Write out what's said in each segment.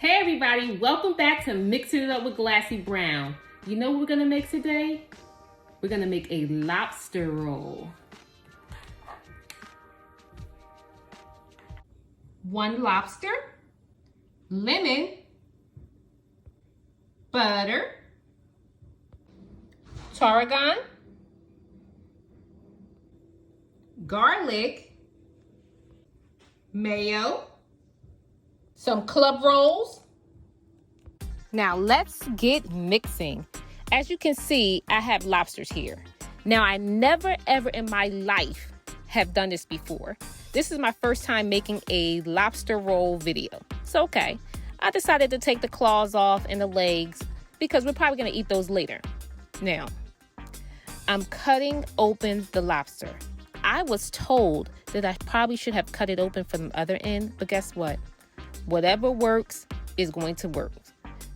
Hey everybody, welcome back to Mixing It Up with Glassy Brown. You know what we're gonna make today? We're gonna make a lobster roll. 1 lobster, lemon, butter, tarragon, garlic, mayo, some club rolls. Now let's get mixing. As you can see, I have lobsters here. Now I never ever in my life have done this before. This is my first time making a lobster roll video. So okay, I decided to take the claws off and the legs because we're probably gonna eat those later. Now, I'm cutting open the lobster. I was told that I probably should have cut it open from the other end, but guess what? Whatever works is going to work.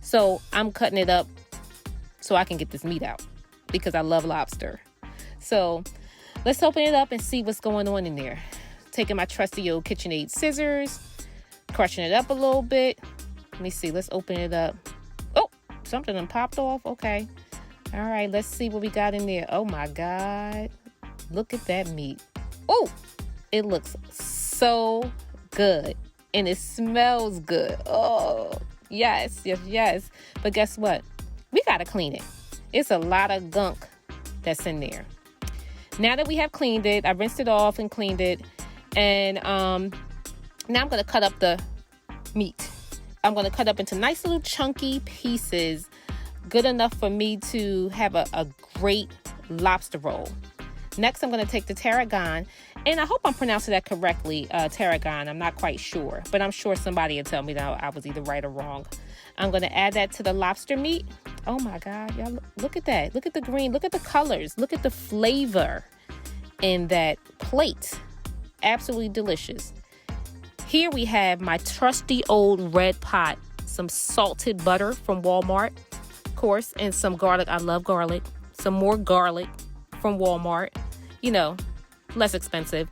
So I'm cutting it up so I can get this meat out because I love lobster. So let's open it up and see what's going on in there. Taking my trusty old KitchenAid scissors, crushing it up a little bit. Let me see, let's open it up. Oh, something done popped off, okay. All right, let's see what we got in there. Oh my God, look at that meat. Oh, it looks so good. And it smells good. Oh, yes. But guess what? We gotta clean it. It's a lot of gunk that's in there. Now that we have cleaned it, I rinsed it off and cleaned it. And now I'm gonna cut up the meat. I'm gonna cut up into nice little chunky pieces, good enough for me to have a great lobster roll. Next, I'm going to take the tarragon, and I hope I'm pronouncing that correctly, tarragon. I'm not quite sure, but I'm sure somebody will tell me that I was either right or wrong. I'm going to add that to the lobster meat. Oh my God, y'all, look at that. Look at the green. Look at the colors. Look at the flavor in that plate. Absolutely delicious. Here we have my trusty old red pot, some salted butter from Walmart, of course, and some garlic. I love garlic. Some more garlic from Walmart, you know, less expensive,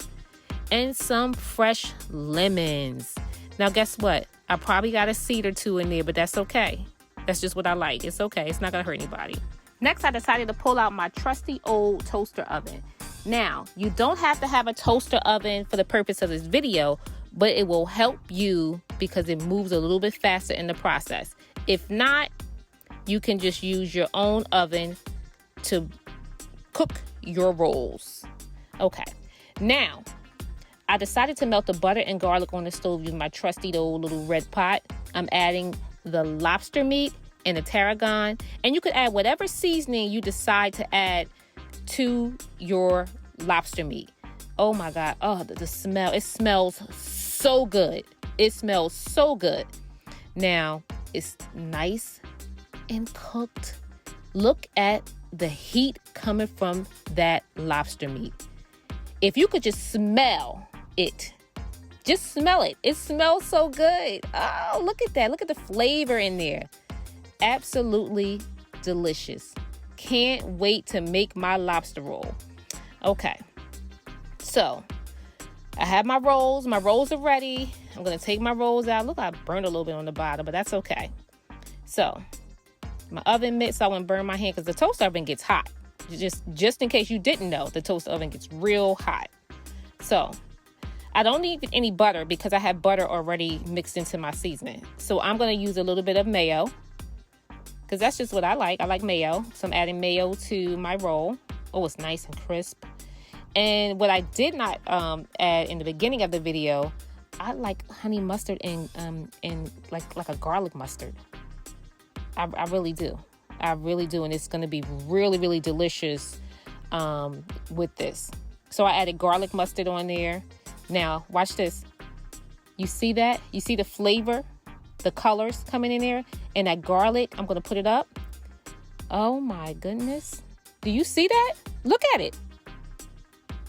and some fresh lemons. Now guess what? I probably got a seed or two in there, but that's okay. That's just what I like. It's okay. It's not gonna hurt anybody. Next, I decided to pull out my trusty old toaster oven. Now, you don't have to have a toaster oven for the purpose of this video, but it will help you because it moves a little bit faster in the process. If not, you can just use your own oven to cook your rolls. Okay, now I decided to melt the butter and garlic on the stove using my trusty old little red pot. I'm adding the lobster meat and the tarragon, and you could add whatever seasoning you decide to add to your lobster meat. Oh my God, oh the smell, it smells so good. It smells so good. Now it's nice and cooked. Look at the heat coming from that lobster meat. If you could just smell it, just smell it. It smells so good. Oh, look at that. Look at the flavor in there. Absolutely delicious. Can't wait to make my lobster roll. Okay, so I have my rolls. My rolls are ready. I'm going to take my rolls out. Look, I burned a little bit on the bottom, but that's okay. So my oven mitt so I wouldn't burn my hand because the toaster oven gets hot. Just in case you didn't know, the toaster oven gets real hot. So I don't need any butter because I have butter already mixed into my seasoning. So I'm going to use a little bit of mayo because that's just what I like. I like mayo. So I'm adding mayo to my roll. Oh, it's nice and crisp. And what I did not add in the beginning of the video, I like honey mustard and like a garlic mustard. I really do. I really do. And it's going to be really, really delicious with this. So I added garlic mustard on there. Now, watch this. You see that? You see the flavor, the colors coming in there? And that garlic, I'm going to put it up. Oh, my goodness. Do you see that? Look at it.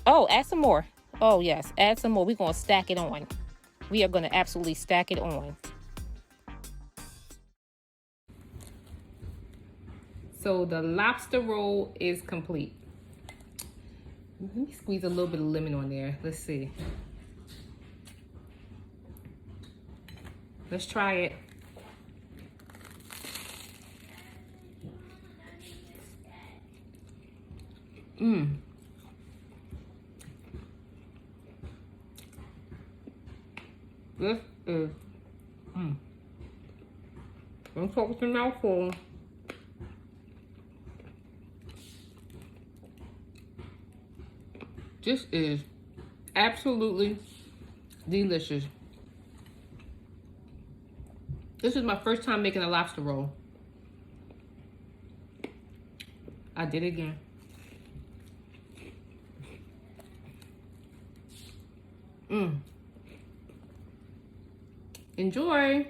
Oh, add some more. Oh, yes. Add some more. We're going to stack it on. We are going to absolutely stack it on. So the lobster roll is complete. Let me squeeze a little bit of lemon on there. Let's see. Let's try it. Mmm. This is, don't talk with your mouth full. This is absolutely delicious. This is my first time making a lobster roll. I did it again. Enjoy.